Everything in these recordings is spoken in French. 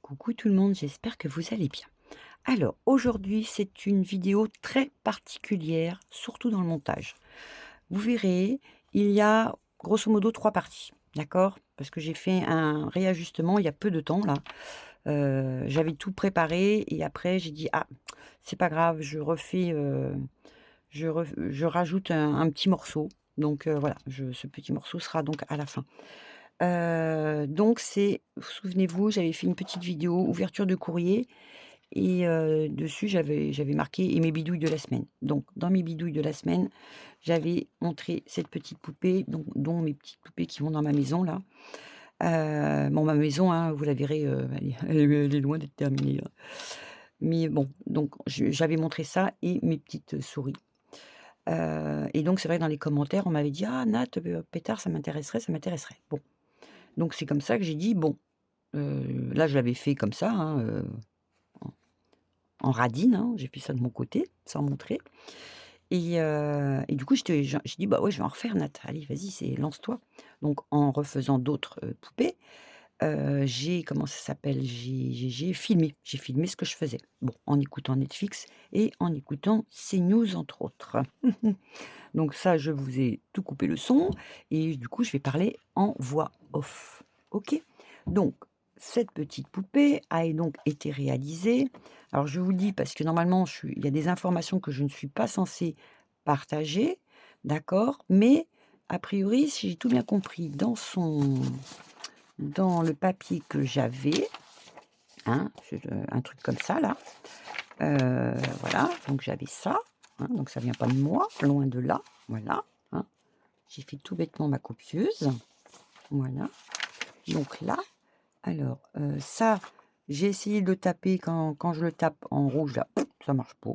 Coucou tout le monde, j'espère que vous allez bien. Alors aujourd'hui, c'est une vidéo très particulière, surtout dans le montage. Vous verrez, il y a grosso modo 3 parties, d'accord? Parce que j'ai fait un réajustement il y a peu de temps là. J'avais tout préparé et après j'ai dit: «Ah, c'est pas grave, je refais, je rajoute un petit morceau». Donc voilà, ce petit morceau sera donc à la fin. Donc souvenez-vous, j'avais fait une petite vidéo ouverture de courrier et dessus j'avais marqué: «Et mes bidouilles de la semaine». Donc dans mes bidouilles de la semaine, j'avais montré cette petite poupée dont mes petites poupées qui vont dans ma maison là. Bon, ma maison, hein, vous la verrez, elle est loin d'être terminée, hein. Mais bon, donc j'avais montré ça et mes petites souris. Et donc c'est vrai que dans les commentaires, on m'avait dit: «Ah Nat, pétard, ça m'intéresserait, ça m'intéresserait». Bon, donc c'est comme ça que j'ai dit: «Bon». Là, je l'avais fait comme ça, hein, en radine, hein, j'ai fait ça de mon côté, sans montrer et du coup, j'ai dit: «Bah, ouais, je vais en refaire Nat, allez, vas-y, lance-toi». Donc en refaisant d'autres, poupées, j'ai comment ça s'appelle? J'ai filmé ce que je faisais. Bon, en écoutant Netflix et en écoutant CNews, entre autres. Donc ça, je vous ai tout coupé le son et du coup, je vais parler en voix off. OK? Donc cette petite poupée a donc été réalisée. Alors je vous le dis parce que normalement, il y a des informations que je ne suis pas censée partager, d'accord? Mais a priori, si j'ai tout bien compris, dans le papier que j'avais, hein, c'est, un truc comme ça là, voilà, donc j'avais ça, hein, donc ça vient pas de moi, loin de là, voilà, hein. J'ai fait tout bêtement ma copieuse, voilà. Donc là, alors, ça, j'ai essayé de le taper quand je le tape en rouge là, ça marche pas.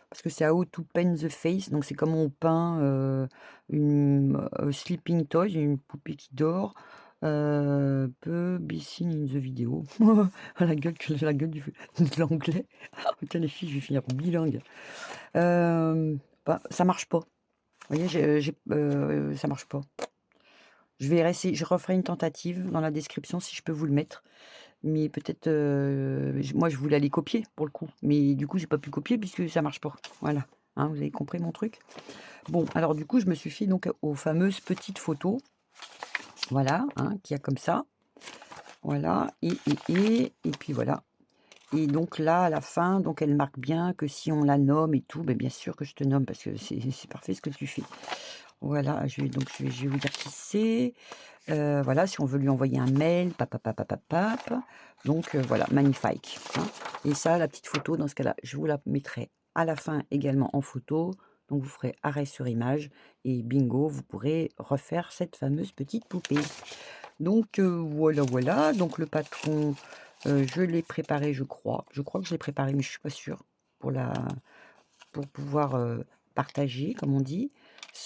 Parce que c'est How to Paint the Face, donc c'est comment on peint, une, sleeping toy, une poupée qui dort, peut be seen in the video. La gueule du de l'anglais. Putain les filles, je vais finir bilingue. Bah, ça marche pas. Vous voyez, ça marche pas. Je referai une tentative dans la description si je peux vous le mettre. Mais peut-être, moi je voulais aller copier pour le coup, mais du coup j'ai pas pu copier puisque ça marche pas. Voilà, hein, vous avez compris mon truc? Bon, alors du coup je me suis fait donc aux fameuses petites photos, voilà, hein, qu'il y a comme ça. Voilà et puis voilà. Et donc là, à la fin, donc elle marque bien que si on la nomme et tout, bien sûr que je te nomme parce que c'est parfait ce que tu fais. Voilà, je vais vous dire qui c'est. Voilà, si on veut lui envoyer un mail, pap. Donc voilà, magnifique, hein. Et ça, la petite photo, dans ce cas-là, je vous la mettrai à la fin également en photo. Donc vous ferez arrêt sur image et bingo, vous pourrez refaire cette fameuse petite poupée. Donc voilà, voilà. Donc le patron, je l'ai préparé, je crois. Je crois que je l'ai préparé, mais je suis pas sûre pour la pour pouvoir, partager, comme on dit.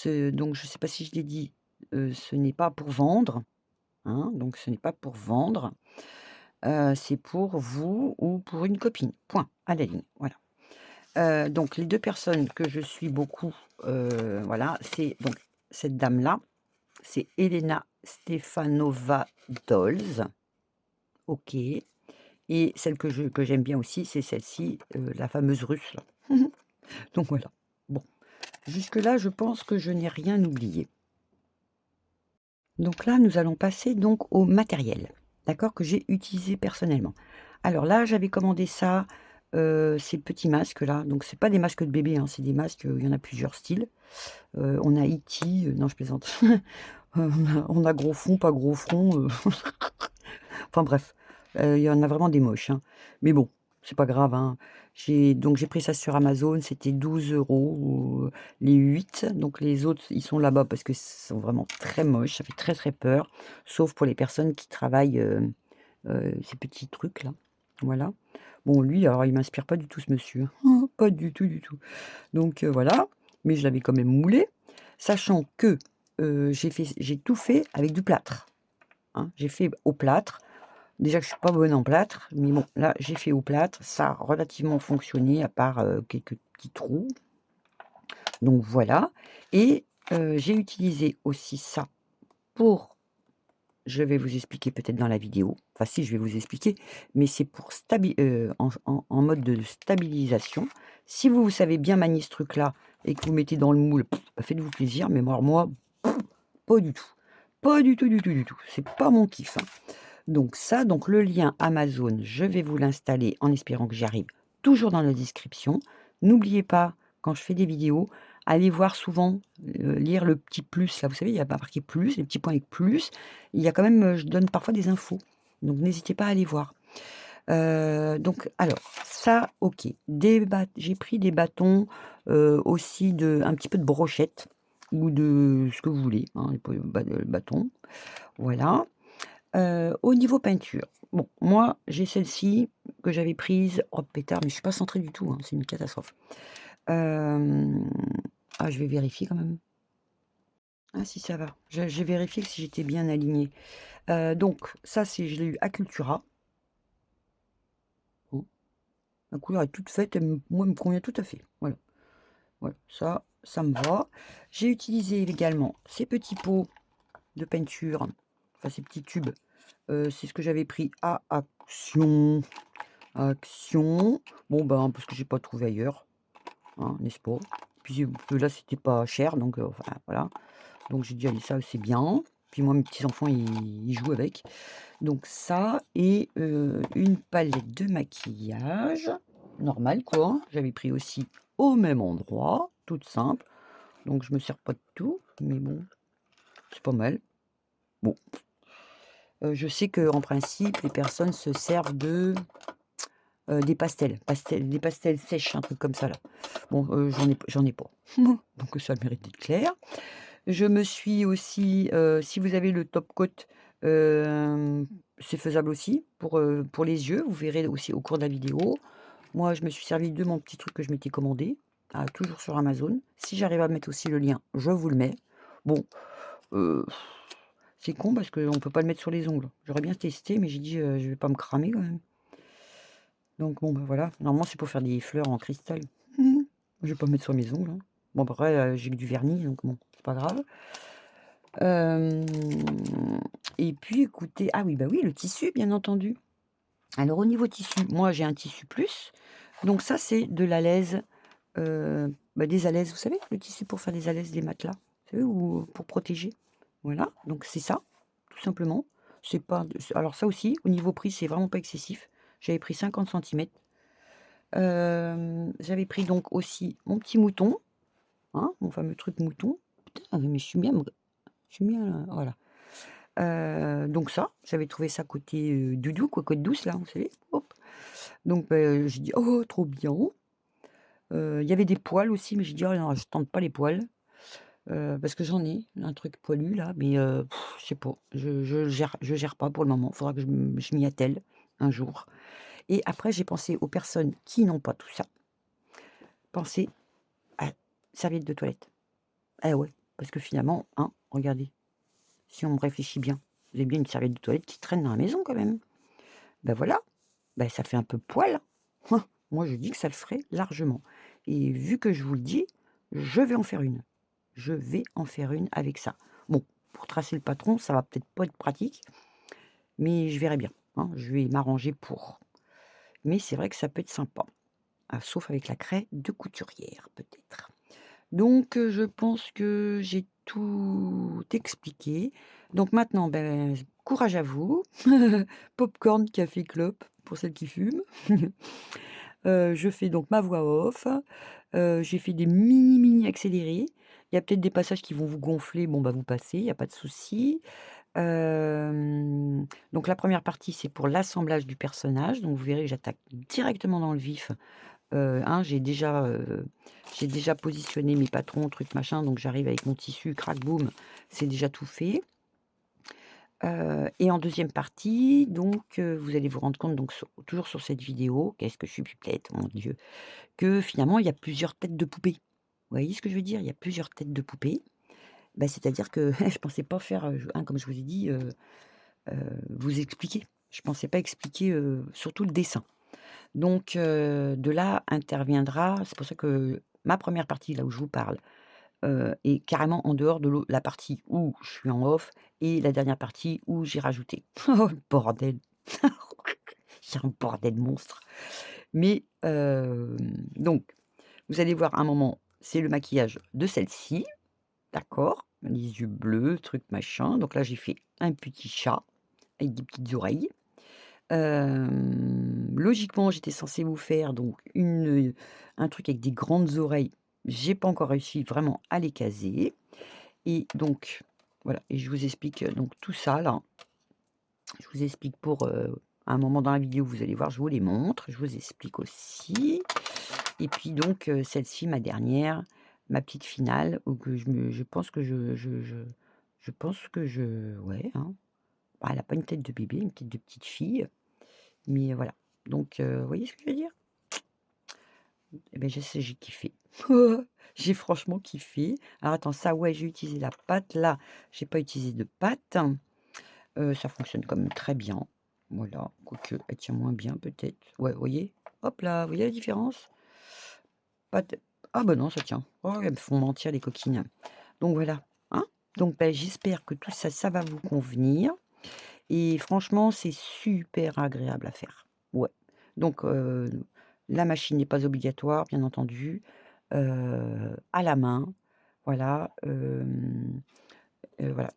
Donc je ne sais pas si je l'ai dit, ce n'est pas pour vendre, hein, donc ce n'est pas pour vendre, c'est pour vous ou pour une copine, point, à la ligne, voilà. Donc les 2 personnes que je suis beaucoup, voilà, c'est donc cette dame-là, c'est Elena Stefanova Dolls, OK, et celle que j'aime bien aussi, c'est celle-ci, la fameuse russe là. Donc voilà. Bon, jusque-là, je pense que je n'ai rien oublié. Donc là, nous allons passer donc au matériel, d'accord, que j'ai utilisé personnellement. Alors là, j'avais commandé ça, ces petits masques là, donc c'est pas des masques de bébé, hein, c'est des masques, il y en a plusieurs styles. On a E.T., non je plaisante. On a gros front, pas gros front, enfin bref, il y en a vraiment des moches, hein. Mais bon, c'est pas grave, hein. J'ai pris ça sur Amazon, c'était 12 € les 8. Donc les autres, ils sont là-bas parce que ce sont vraiment très moches, ça fait très, très peur, sauf pour les personnes qui travaillent, ces petits trucs-là, voilà. Bon lui, alors il m'inspire pas du tout ce monsieur, hein. Pas du tout, du tout. Donc voilà, mais je l'avais quand même moulé, sachant que, j'ai tout fait avec du plâtre, hein. J'ai fait au plâtre. Déjà que je suis pas bonne en plâtre, mais bon, là, j'ai fait au plâtre, ça a relativement fonctionné à part, quelques petits trous, donc voilà. Et j'ai utilisé aussi ça pour je vais vous expliquer peut-être dans la vidéo. Enfin si, je vais vous expliquer, mais c'est pour en mode de stabilisation. Si vous savez bien manier ce truc-là et que vous mettez dans le moule, bah, faites-vous plaisir, mais moi, pas du tout. Pas du tout, du tout, du tout. C'est pas mon kiff, hein. Donc ça, donc le lien Amazon, je vais vous l'installer en espérant que j'y arrive, toujours dans la description. N'oubliez pas, quand je fais des vidéos, allez voir souvent, lire le petit plus là, vous savez, il y a pas marqué plus, les petits points avec plus. Il y a quand même, je donne parfois des infos, donc n'hésitez pas à aller voir. Donc alors ça, OK. J'ai pris des bâtons, aussi un petit peu de brochette ou de ce que vous voulez, hein, bâtons, voilà. Au niveau peinture, bon, moi, j'ai celle-ci que j'avais prise, oh pétard, mais je suis pas centrée du tout, hein, c'est une catastrophe. Hem, je vais vérifier quand même. Ah si, ça va. J'ai vérifié que si j'étais bien alignée. Donc ça, je l'ai eu à Cultura. Oh, la couleur est toute faite, moi, elle me convient tout à fait. Voilà, voilà, ça me va. J'ai utilisé également ces petits pots de peinture, enfin ces petits tubes, c'est ce que j'avais pris à Action. Action. Bon, ben, parce que j'ai pas trouvé ailleurs, hein, n'est-ce pas? Puis là, c'était pas cher, donc enfin, voilà. Donc j'ai dit: «Allez, ça, c'est bien». Puis moi, mes petits enfants, ils jouent avec. Donc ça et une palette de maquillage, normale quoi, hein. J'avais pris aussi au même endroit, toute simple. Donc je me sers pas de tout, mais bon, c'est pas mal. Bon, je sais qu'en principe, les personnes se servent des des pastels sèches, un truc comme ça là. Bon, j'en ai pas. Donc ça a le mérite d'être clair. Je me suis aussi, si vous avez le top coat, hem, c'est faisable aussi pour les yeux. Vous verrez aussi au cours de la vidéo. Moi, je me suis servi de mon petit truc que je m'étais commandé, toujours sur Amazon. Si j'arrive à mettre aussi le lien, je vous le mets. Bon, heu, c'est con parce qu'on peut pas le mettre sur les ongles. J'aurais bien testé, mais j'ai dit: «Je vais pas me cramer quand même». Donc bon, bah, voilà, normalement c'est pour faire des fleurs en cristal. Je vais pas mettre sur mes ongles, hein. Bon après, j'ai que du vernis, donc bon, c'est pas grave. Hem Et puis écoutez, ah oui, bah oui, le tissu bien entendu. Alors au niveau tissu, moi j'ai un tissu plus, donc ça c'est de l'alaise, des alaises, vous savez? Le tissu pour faire des alaises, des matelas, vous savez? Ou pour protéger. Voilà, donc c'est ça, tout simplement. C'est pas de Alors ça aussi, au niveau prix, c'est vraiment pas excessif. J'avais pris 50 centimètres. J'avais pris donc aussi mon petit mouton, hein, mon fameux truc mouton. Putain, mais je suis bien là, voilà. Donc ça, j'avais trouvé ça côté, doudou, cocotte douce là, vous savez? Hop. Donc j'ai dit: «Oh trop bien!» Il y avait des poils aussi, mais j'ai dit: «Oh non, je tente pas les poils», parce que j'en ai un truc poilu là, mais je sais pas, je gère pas pour le moment. Il faudra que je m'y attelle un jour. Et après j'ai pensé aux personnes qui n'ont pas tout ça. Pensez à serviette de toilette. Eh ouais, parce que finalement, hein, regardez, si on réfléchit bien, vous avez bien une serviette de toilette qui traîne dans la maison quand même. Ben voilà, ben ça fait un peu poil. Hein. Moi je dis que ça le ferait largement. Et vu que je vous le dis, je vais en faire une. Je vais en faire une avec ça. Bon, pour tracer le patron, ça va peut-être pas être pratique, mais je verrai bien, hein. Je vais m'arranger pour. Mais c'est vrai que ça peut être sympa. Ah, sauf avec la craie de couturière, peut-être. Donc, je pense que j'ai tout expliqué. Donc maintenant, ben, courage à vous. Popcorn, café, clope, pour celles qui fument. Je fais donc ma voix off. J'ai fait des mini, mini accélérés. Il y a peut-être des passages qui vont vous gonfler, bon, bah, vous passez, il y a pas de souci. Donc la première partie, c'est pour l'assemblage du personnage. Donc vous verrez que j'attaque directement dans le vif. Hein, j'ai déjà positionné mes patrons, trucs machin, donc j'arrive avec mon tissu, crac boum, c'est déjà tout fait. Et en deuxième partie, donc vous allez vous rendre compte, donc toujours sur cette vidéo, qu'est-ce que je suis pipelette, mon Dieu, que finalement il y a plusieurs têtes de poupées. Vous voyez ce que je veux dire? Il y a plusieurs têtes de poupées. Bah, c'est-à-dire que je pensais pas faire, hein, comme je vous ai dit, vous expliquer. Je pensais pas expliquer, surtout le dessin. Donc de là interviendra, c'est pour ça que ma première partie, là où je vous parle, et carrément en dehors de la partie où je suis en off et la dernière partie où j'ai rajouté. Oh le bordel! C'est un bordel monstre. Mais, donc vous allez voir un moment, c'est le maquillage de celle-ci, d'accord? Les yeux bleus, truc machin. Donc là, j'ai fait un petit chat avec des petites oreilles. Logiquement, j'étais censée vous faire donc un truc avec des grandes oreilles. J'ai pas encore réussi vraiment à les caser et donc voilà et je vous explique, donc tout ça là. Je vous explique pour, à un moment dans la vidéo, vous allez voir, je vous les montre. Je vous explique aussi et puis donc celle-ci, ma dernière, ma petite finale où que je pense que je pense que ouais, hein. Bah, elle a pas une tête de bébé, une tête de petite fille, mais voilà. Donc vous voyez ce que je veux dire? Et beh, j'ai kiffé. J'ai franchement kiffé. Alors attends, ça ouais, j'ai utilisé la pâte. Là, j'ai pas utilisé de pâte. Ça fonctionne quand même très bien. Voilà, quoique elle tient moins bien peut-être. Ouais, vous voyez? Hop là, vous voyez la différence? Pâte ah bah non, ça tient. Oh, elles me font mentir les coquines. Donc voilà, hein? Donc bah, j'espère que tout ça, ça va vous convenir et franchement, c'est super agréable à faire. Ouais. Donc la machine n'est pas obligatoire, bien entendu, à la main, voilà, voilà.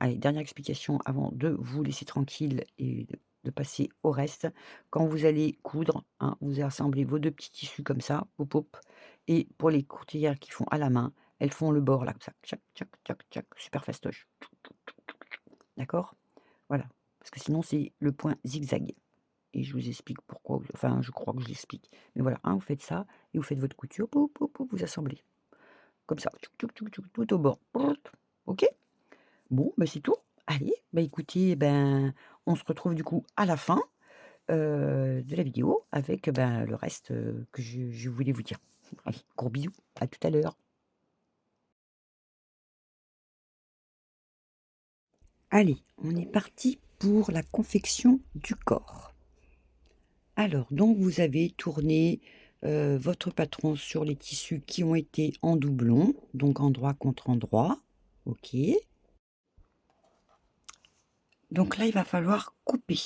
Allez, dernière explication avant de vous laisser tranquille et de passer au reste. Quand vous allez coudre, hein, vous assemblez vos 2 petits tissus comme ça, hop, hop et pour les courtières qui font à la main, elles font le bord là comme ça, tchac, tchac, tchac, tchac, super fastoche. D'accord? Voilà, parce que sinon c'est le point zigzag et je vous explique pourquoi, enfin je crois que je l'explique. Mais voilà, hein, vous faites ça et vous faites votre couture, pou, pou, pou, vous assemblez comme ça, tchouk, tchouk, tchouk, tchouk, tout au bord. OK? Bon, bah, c'est tout. Allez, bah, écoutez, ben, on se retrouve du coup à la fin, de la vidéo avec, ben, le reste, que je voulais vous dire. Allez, gros bisous, à tout à l'heure. Allez, on est parti pour la confection du corps. Alors, donc vous avez tourné, votre patron sur les tissus qui ont été en doublon, donc endroit contre endroit. OK. Donc là, il va falloir couper.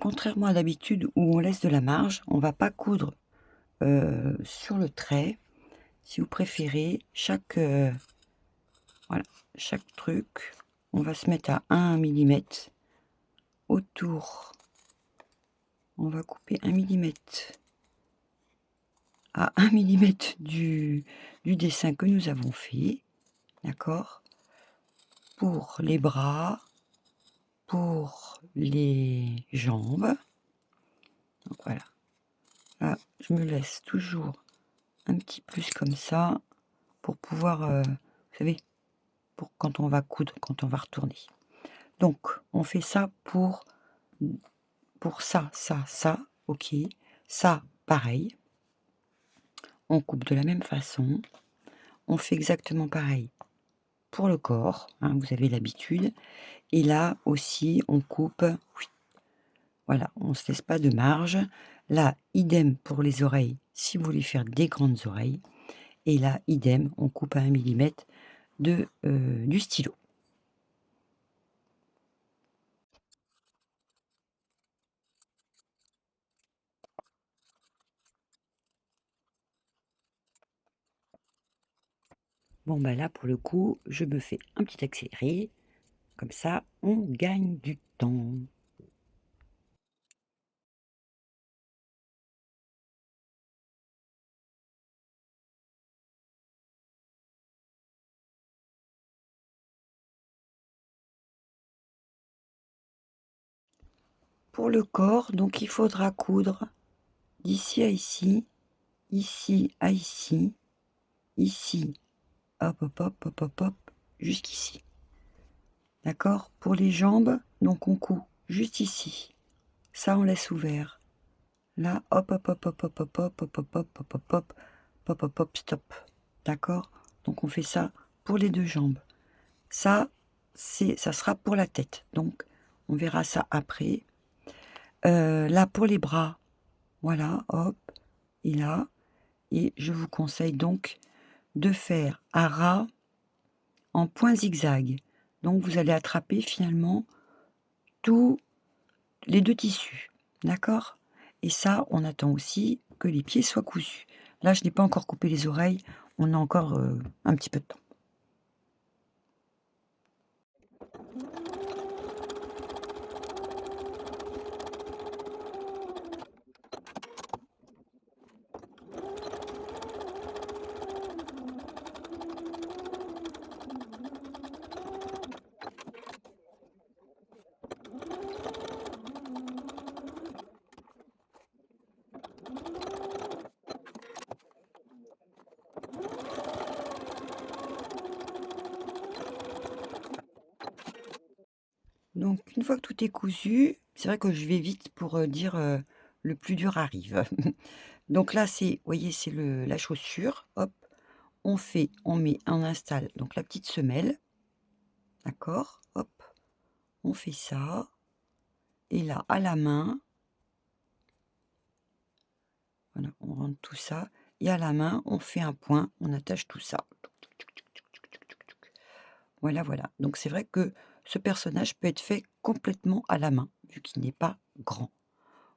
Contrairement à d'habitude où on laisse de la marge, on va pas coudre sur le trait. Si vous préférez, voilà, chaque truc, on va se mettre à 1 millimètre autour. On va couper 1 millimètre à 1 millimètre du dessin que nous avons fait, d'accord? Pour les bras, pour les jambes. Donc voilà. Là, je me laisse toujours un petit plus comme ça pour pouvoir, vous savez, pour quand on va coudre, quand on va retourner. Donc, on fait ça pour ça, ça, ça, OK. Ça, pareil. On coupe de la même façon. On fait exactement pareil pour le corps, hein, vous avez l'habitude. Et là aussi, on coupe, oui, voilà, on ne se laisse pas de marge. Là, idem pour les oreilles, si vous voulez faire des grandes oreilles. Et là, idem, on coupe à 1 millimètre du stylo. Bon, bah là, pour le coup, je me fais un petit accéléré. Comme ça, on gagne du temps. Pour le corps, donc il faudra coudre d'ici à ici, ici à ici, ici, hop, hop, hop, hop, hop, hop, jusqu'ici. D'accord? Pour les jambes, donc on coud juste ici. Ça, on laisse ouvert. Là, hop, hop, hop, hop, hop, hop, hop, hop, hop, hop, hop, hop, hop, hop, hop, hop, stop. D'accord? Donc on fait ça pour les deux jambes. Ça, ça sera pour la tête. Donc, on verra ça après. Là, pour les bras, voilà, hop, et là. Et je vous conseille donc de faire un ras en point zigzag. Donc vous allez attraper finalement tous les 2 tissus, d'accord? Et ça, on attend aussi que les pieds soient cousus. Là, je n'ai pas encore coupé les oreilles, on a encore, un petit peu de temps. Donc une fois que tout est cousu, c'est vrai que je vais vite pour, dire, le plus dur arrive. Donc là, c'est vous voyez, c'est le la chaussure, hop, on installe donc la petite semelle, d'accord? Hop, on fait ça et là, à la main, voilà, on rentre tout ça et à la main, on fait un point, on attache tout ça. Voilà, voilà. Donc c'est vrai que ce personnage peut être fait complètement à la main, vu qu'il n'est pas grand.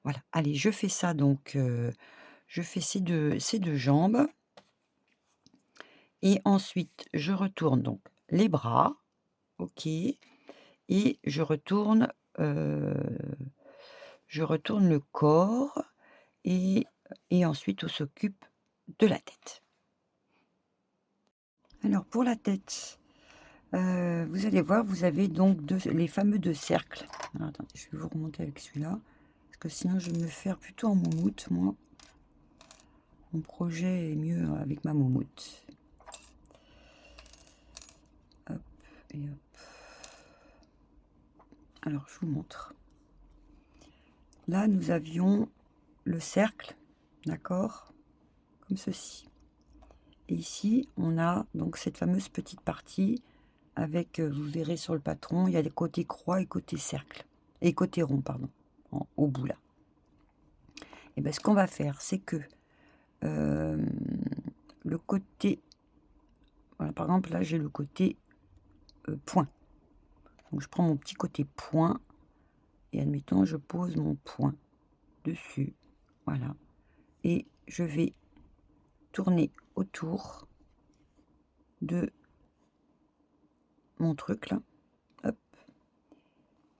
Voilà. Allez, je fais ça donc, je fais ces deux jambes et ensuite je retourne donc les bras, OK, et heu, je retourne le corps et ensuite on s'occupe de la tête. Alors pour la tête, vous allez voir, vous avez donc les fameux 2 cercles. Alors attendez, je vais vous remonter avec celui-là, parce que sinon je vais me faire plutôt en moumoute, moi. Mon projet est mieux avec ma moumoute. Hop et hop. Alors je vous montre. Là, nous avions le cercle, d'accord? Comme ceci. Et ici, on a donc cette fameuse petite partie avec, vous verrez sur le patron, il y a les côtés croix et côté cercle et côté rond, pardon, au bout là. Et ben, ce qu'on va faire, c'est que hem, le côté voilà, par exemple, là, j'ai le côté, point. Donc je prends mon petit côté point et admettons, je pose mon point dessus, voilà, et je vais tourner autour de mon truc là, hop,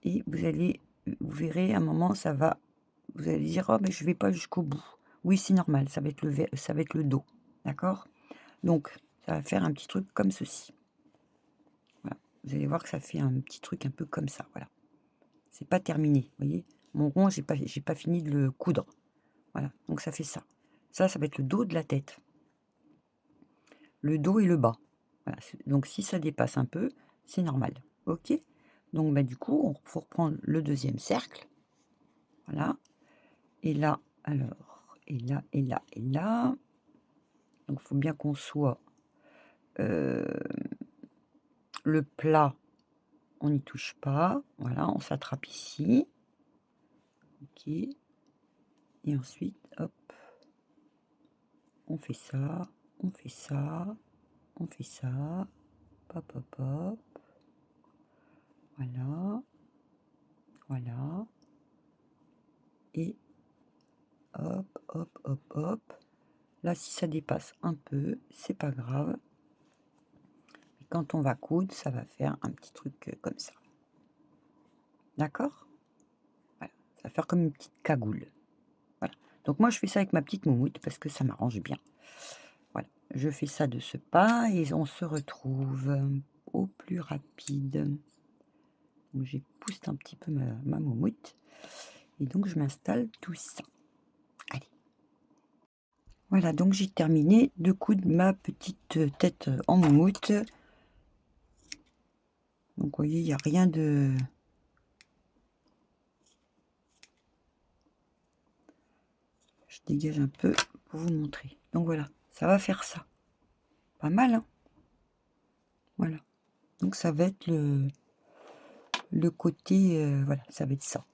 et vous verrez à un moment ça va vous allez dire: «Oh mais je vais pas jusqu'au bout». Oui, c'est normal, ça va être le dos, d'accord? Donc ça va faire un petit truc comme ceci. Voilà, vous allez voir que ça fait un petit truc un peu comme ça, voilà. C'est pas terminé, vous voyez? Mon rond, j'ai pas fini de le coudre. Voilà, donc ça fait ça. Ça va être le dos de la tête. Le dos et le bas. Voilà, donc si ça dépasse un peu, c'est normal. OK? Donc bah, du coup, il faut reprendre le deuxième cercle. Voilà. Et là, alors, et là, et là, et là. Donc il faut bien qu'on soit euh, le plat, on n'y touche pas. Voilà, on s'attrape ici. OK. Et ensuite, hop, on fait ça, on fait ça, on fait ça. Hop, hop, hop. Voilà. Voilà. Et hop, hop, hop, hop. Là, si ça dépasse un peu, c'est pas grave. Mais quand on va coudre, ça va faire un petit truc comme ça. D'accord? Voilà. Ça va faire comme une petite cagoule. Voilà. Donc moi, je fais ça avec ma petite moumoute parce que ça m'arrange bien. Voilà. Je fais ça de ce pas et on se retrouve au plus rapide. Donc j'épousse un petit peu ma moumoute. Et donc, je m'installe tout ça. Allez. Voilà, donc j'ai terminé de coudre ma petite tête en moumoute. Donc, vous voyez, il n'y a rien de... Je dégage un peu pour vous montrer. Donc, voilà, ça va faire ça. Pas mal, hein? Voilà. Donc, ça va être le côté... voilà, ça va être ça.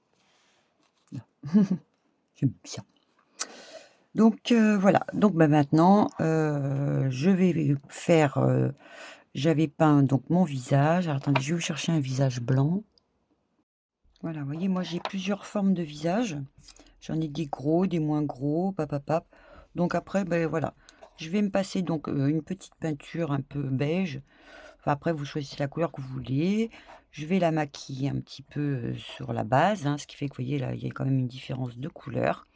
J'aime bien. Donc voilà, donc bah, maintenant, je vais faire, j'avais peint donc mon visage. Alors attendez, je vais vous chercher un visage blanc. Voilà, vous voyez, moi j'ai plusieurs formes de visage. J'en ai des gros, des moins gros, papapap. Donc après, ben voilà, je vais me passer donc une petite peinture un peu beige. Enfin, après, vous choisissez la couleur que vous voulez. Je vais la maquiller un petit peu sur la base, hein, ce qui fait que vous voyez là, il y a quand même une différence de couleur.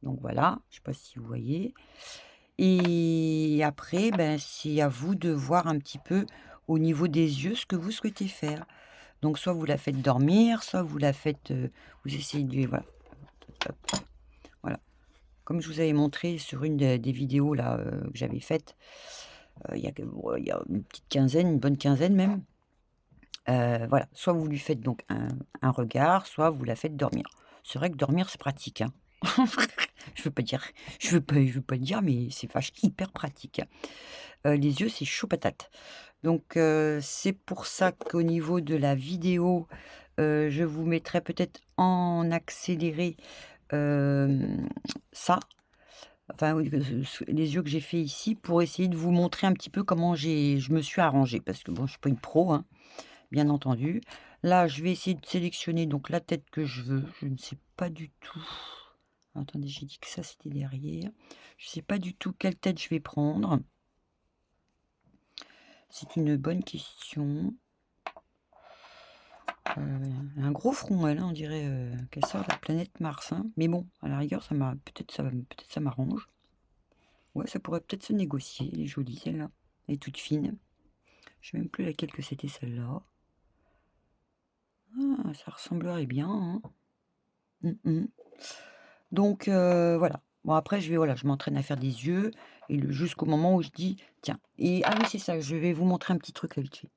Donc voilà, je ne sais pas si vous voyez. Et après, ben, c'est à vous de voir un petit peu au niveau des yeux ce que vous souhaitez faire. Donc soit vous la faites dormir, soit vous la faites, vous essayez de, voilà, hop, voilà. Comme je vous avais montré sur une des vidéos là que j'avais faites, il y a une petite quinzaine, une bonne quinzaine même. Voilà, soit vous lui faites donc un regard, soit vous la faites dormir. C'est vrai que dormir, c'est pratique, hein. Je veux pas dire je veux pas le dire, mais c'est hyper pratique, hein. Les yeux, c'est chaud patate. Donc c'est pour ça qu'au niveau de la vidéo, je vous mettrai peut-être en accéléré, hem, ça, enfin oui, les yeux que j'ai fait ici pour essayer de vous montrer un petit peu comment je me suis arrangée parce que bon, je suis pas une pro, hein, bien entendu. Là, je vais essayer de sélectionner donc la tête que je veux. Je ne sais pas du tout. Attendez, j'ai dit que ça c'était derrière. Je ne sais pas du tout quelle tête je vais prendre. C'est une bonne question. Un gros front elle, hein, on dirait, qu'elle sort de la planète Mars, hein. Mais bon, à la rigueur, peut-être ça m'arrange. Ouais, ça pourrait peut-être se négocier. Elle est jolie celle-là. Elle est toute fine. Je sais même plus laquelle que c'était celle-là. Ah, ça ressemblerait bien, hein. Mmh. Donc voilà. Bon après je m'entraîne à faire des yeux et jusqu'au moment où je dis: «Tiens» et ah oui, c'est ça, je vais vous montrer un petit truc là vite fait.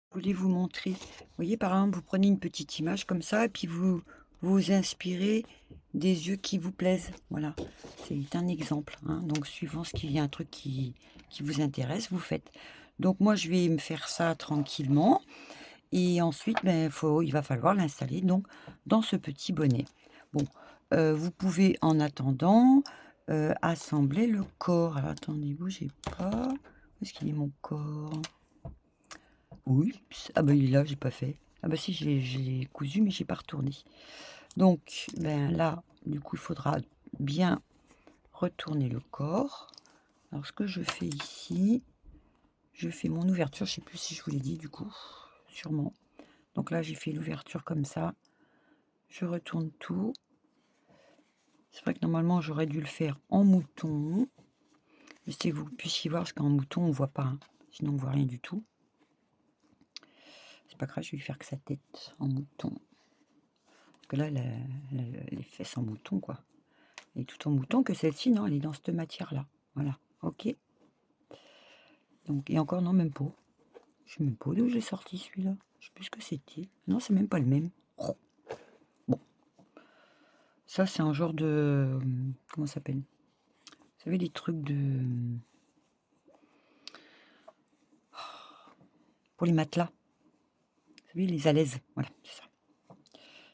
Je voulais vous montrer, vous voyez, par exemple, vous prenez une petite image comme ça et puis vous vous inspirez des yeux qui vous plaisent. Voilà, c'est un exemple, hein. Donc suivant ce qui y a un truc qui vous intéresse, vous faites. Donc moi, je vais me faire ça tranquillement et ensuite, ben, il va falloir l'installer donc dans ce petit bonnet. Bon, vous pouvez en attendant, assembler le corps. Alors attendez, bougez pas. Où est-ce qu'il est mon corps? Oui, ah bah, il est là, j'ai pas fait. Ah bah si, j'ai cousu, mais j'ai pas retourné. Donc, ben là, du coup, il faudra bien retourner le corps. Alors, ce que je fais ici, je fais mon ouverture. Je sais plus si je vous l'ai dit, du coup, sûrement. Donc là, j'ai fait l'ouverture comme ça. Je retourne tout. C'est vrai que normalement, j'aurais dû le faire en mouton. Mais c'est que vous puissiez voir, parce qu'en mouton, on voit pas, hein. Sinon, on voit rien du tout. C'est pas grave, je vais faire que sa tête en mouton. Parce que là, les fesses en mouton, quoi. Elle est tout en mouton que celle-ci, non, elle est dans cette matière-là. Voilà, ok. Donc, et encore, non, même pas. Je sais même pas d'où j'ai sorti celui-là. Je sais plus ce que c'était. Non, c'est même pas le même. Oh. Bon, ça, c'est un genre de... Comment ça s'appelle? Vous savez, les trucs de... Pour les matelas. Vous savez, les alaises. Voilà, c'est ça.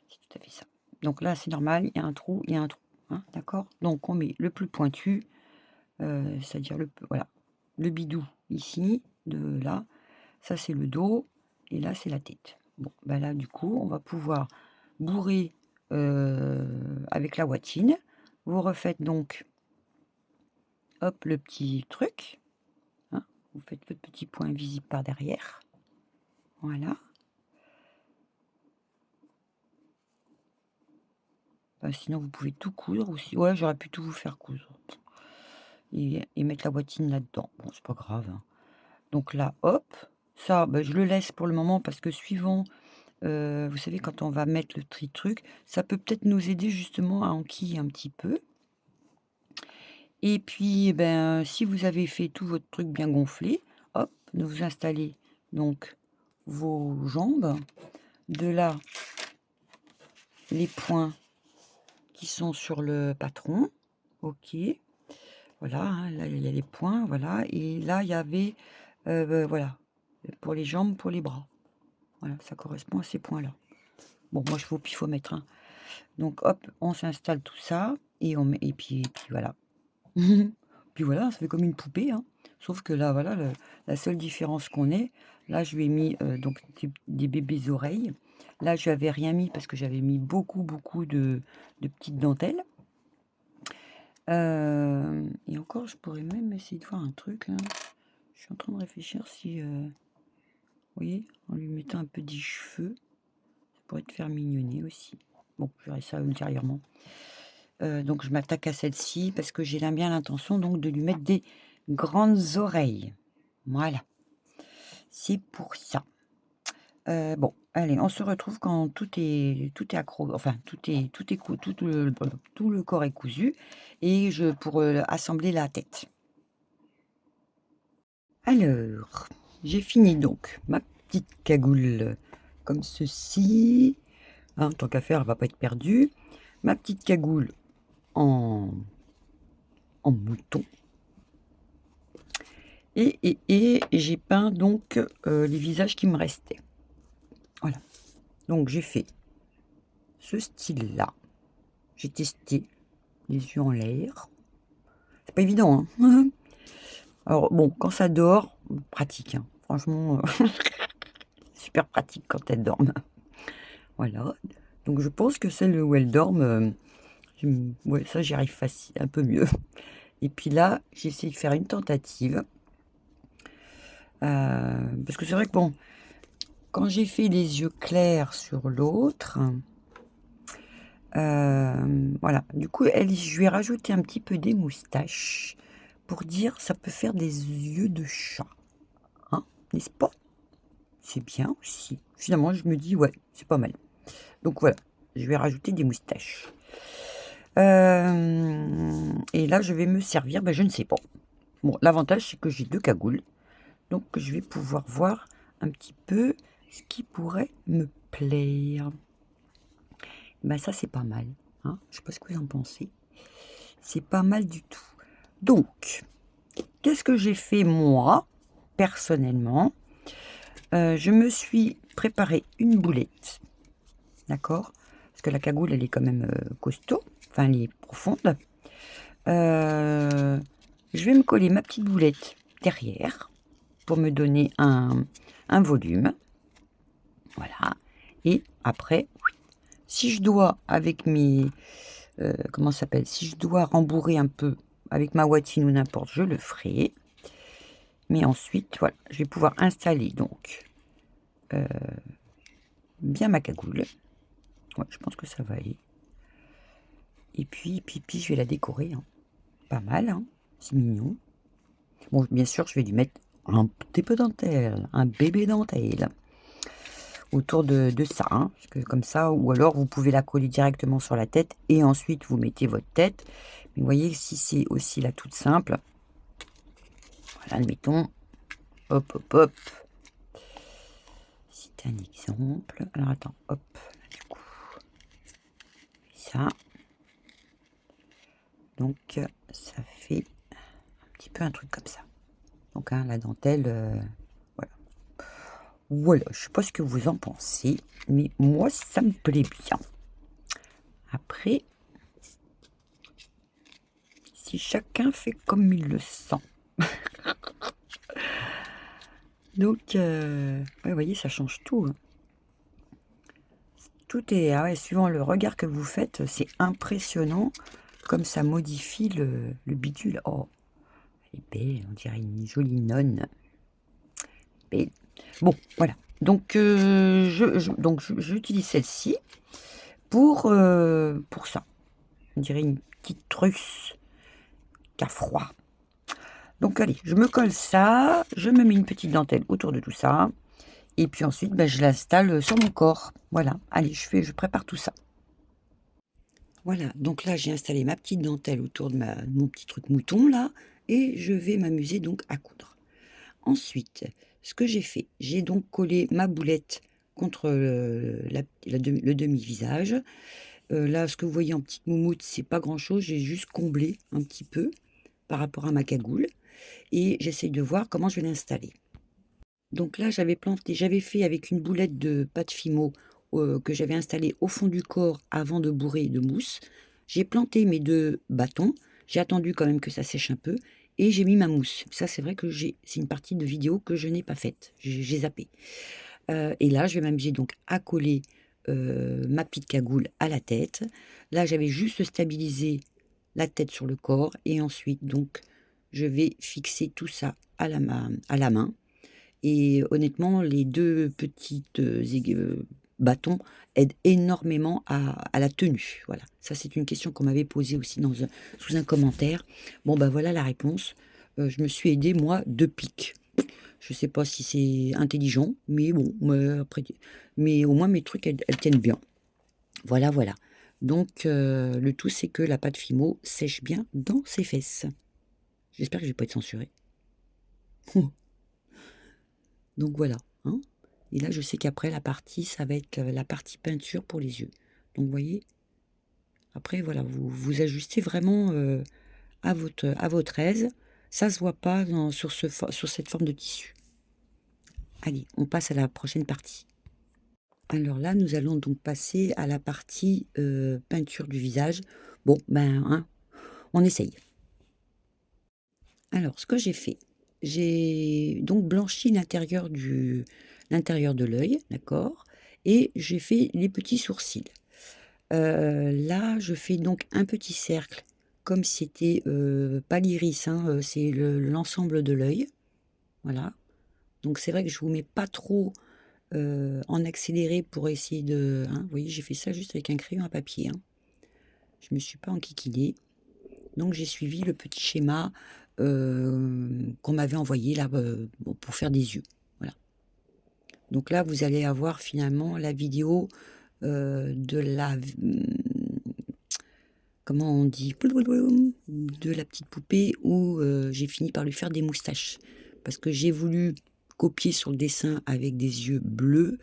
C'est tout à fait ça. Donc là, c'est normal, il y a un trou, il y a un trou. Hein, d'accord? Donc, on met le plus pointu, c'est-à-dire voilà, le bidou ici, de là. Ça, c'est le dos. Et là, c'est la tête. Bon, ben là, du coup, on va pouvoir bourrer avec la ouatine. Vous refaites donc, hop, le petit truc. Hein, vous faites votre petit point visible par derrière. Voilà. Ben, sinon, vous pouvez tout coudre aussi. Ouais, j'aurais pu tout vous faire coudre. Et mettre la ouatine là-dedans. Bon, c'est pas grave, hein. Donc là, hop. Ça, ben, je le laisse pour le moment parce que suivant... vous savez, quand on va mettre le truc, ça peut peut-être nous aider justement à enquiller un petit peu. Et puis, eh ben, si vous avez fait tout votre truc bien gonflé, hop, vous installez donc vos jambes. De là, les points qui sont sur le patron. OK. Voilà, hein, là, il y a les points, voilà. Et là, il y avait, voilà, pour les jambes, pour les bras. Voilà, ça correspond à ces points-là. Bon, moi, je fais au pifomètre, hein. Donc hop, on s'installe tout ça et on met et puis voilà. Puis voilà, ça fait comme une poupée, hein. Sauf que là, voilà, la seule différence qu'on ait, là, je lui ai mis, donc des bébés oreilles. Là, je lui avais rien mis parce que j'avais mis beaucoup, beaucoup de petites dentelles. Et encore, je pourrais même essayer de voir un truc, là. Je suis en train de réfléchir si, vous voyez, en lui mettant un peu des cheveux, ça pourrait te faire mignonner aussi. Bon, je verrai ça ultérieurement. Donc je m'attaque à celle-ci parce que j'ai bien l'intention donc de lui mettre des grandes oreilles. Voilà, c'est pour ça. Bon, allez, on se retrouve quand tout est accro, enfin tout le corps est cousu et pour assembler la tête. Alors, j'ai fini donc ma petite cagoule comme ceci. Hein, tant qu'à faire, elle va pas être perdue. Ma petite cagoule en mouton. Et j'ai peint donc les visages qui me restaient. Voilà. Donc j'ai fait ce style-là. J'ai testé les yeux en l'air. C'est pas évident, hein. Alors bon, quand ça dort, pratique, hein. Franchement, super pratique quand elles dorment. Voilà. Donc je pense que celle où elles dorment, ouais, ça j'y arrive facile, un peu mieux. Et puis là, j'ai essayé de faire une tentative. Parce que c'est vrai que bon, quand j'ai fait les yeux clairs sur l'autre, voilà, du coup, je lui ai rajouté un petit peu des moustaches pour dire ça peut faire des yeux de chat, hein, n'est-ce pas? C'est bien aussi. Finalement, je me dis ouais, c'est pas mal. Donc voilà, je vais rajouter des moustaches. Et là, je vais me servir, je ne sais pas. Bon, l'avantage, c'est que j'ai 2 cagoules, donc je vais pouvoir voir un petit peu ce qui pourrait me plaire. Ça, c'est pas mal, hein. Je sais pas ce que vous en pensez. C'est pas mal du tout. Donc, qu'est-ce que j'ai fait moi, personnellement? Je me suis préparé une boulette, d'accord? Parce que la cagoule, elle est quand même costaud, enfin, elle est profonde. Je vais me coller ma petite boulette derrière pour me donner un volume. Voilà. Et après, si je dois, avec mes... comment ça s'appelle? Si je dois rembourrer un peu avec ma watine ou n'importe, je le ferai. Mais ensuite, voilà, je vais pouvoir installer donc bien ma cagoule. Ouais, je pense que ça va aller. Et puis, je vais la décorer, hein. Pas mal, hein. C'est mignon. Bon, bien sûr, je vais lui mettre un petit peu dentelle, un bébé dentelle autour de ça, hein, parce que comme ça, ou alors vous pouvez la coller directement sur la tête et ensuite vous mettez votre tête. Mais vous voyez, si c'est aussi la toute simple, voilà, admettons, hop, hop, hop. C'est un exemple. Alors attends, hop, du coup, ça. Donc ça fait un petit peu un truc comme ça. Donc hein, la dentelle, voilà. Voilà, je sais pas ce que vous en pensez, mais moi ça me plaît bien. Après, si chacun fait comme il le sent. Donc, ouais, vous voyez, ça change tout, hein. Tout est, ah ouais, suivant le regard que vous faites, c'est impressionnant comme ça modifie le bidule. Oh, elle est belle, on dirait une jolie nonne. Belle. Bon, voilà. Donc, j'utilise celle-ci pour ça. On dirait une petite trusse qui a froid. Donc, allez, je me colle ça, je me mets une petite dentelle autour de tout ça. Et puis ensuite, je l'installe sur mon corps. Voilà, allez, je prépare tout ça. Voilà, donc là, j'ai installé ma petite dentelle autour de mon petit truc mouton, là, et je vais m'amuser donc à coudre. Ensuite, ce que j'ai fait, j'ai donc collé ma boulette contre le demi-visage. Là, ce que vous voyez en petite moumoute, c'est pas grand-chose, j'ai juste comblé un petit peu par rapport à ma cagoule. Et j'essaye de voir comment je vais l'installer. Donc là, j'avais fait avec une boulette de pâte Fimo que j'avais installée au fond du corps avant de bourrer de mousse. J'ai planté mes 2 bâtons, J'ai attendu quand même que ça sèche un peu et j'ai mis ma mousse. Ça, c'est vrai que c'est une partie de vidéo que je n'ai pas faite. J'ai zappé. Et là, je vais m'amuser donc à coller, ma petite cagoule à la tête. Là, j'avais juste stabilisé la tête sur le corps et ensuite donc je vais fixer tout ça à la main et honnêtement, les 2 petites, bâtons aident énormément à la tenue. Voilà, ça c'est une question qu'on m'avait posée aussi sous un commentaire. Bon, bah, voilà la réponse. Je me suis aidée moi de pics. Je sais pas si c'est intelligent, mais bon, après mais au moins mes trucs elles tiennent bien. Voilà, voilà. Donc le tout c'est que la pâte Fimo sèche bien dans ses fesses. J'espère que je vais pas être censurée. Donc voilà, hein. Et là, je sais qu'après la partie, ça va être, la partie peinture pour les yeux. Donc vous voyez? Après voilà, vous ajustez vraiment, à votre aise. Ça se voit pas sur cette forme de tissu. Allez, on passe à la prochaine partie. Alors là, nous allons donc passer à la partie, peinture du visage. Bon, ben, hein, on essaye. Alors, ce que j'ai fait, j'ai donc blanchi l'intérieur de l'œil, d'accord? Et j'ai fait les petits sourcils. Là, je fais donc un petit cercle comme si c'était, pas l'iris, hein, c'est l'ensemble de l'œil, voilà. Donc c'est vrai que je vous mets pas trop, en accéléré pour essayer de hein, vous voyez, j'ai fait ça juste avec un crayon à papier, hein. Je me suis pas enquiquinée. Donc j'ai suivi le petit schéma, qu'on m'avait envoyé là, bon pour faire des yeux, voilà. Donc là, vous allez avoir finalement la vidéo, de comment on dit? De la petite poupée où, j'ai fini par lui faire des moustaches. Parce que j'ai voulu copier sur le dessin avec des yeux bleus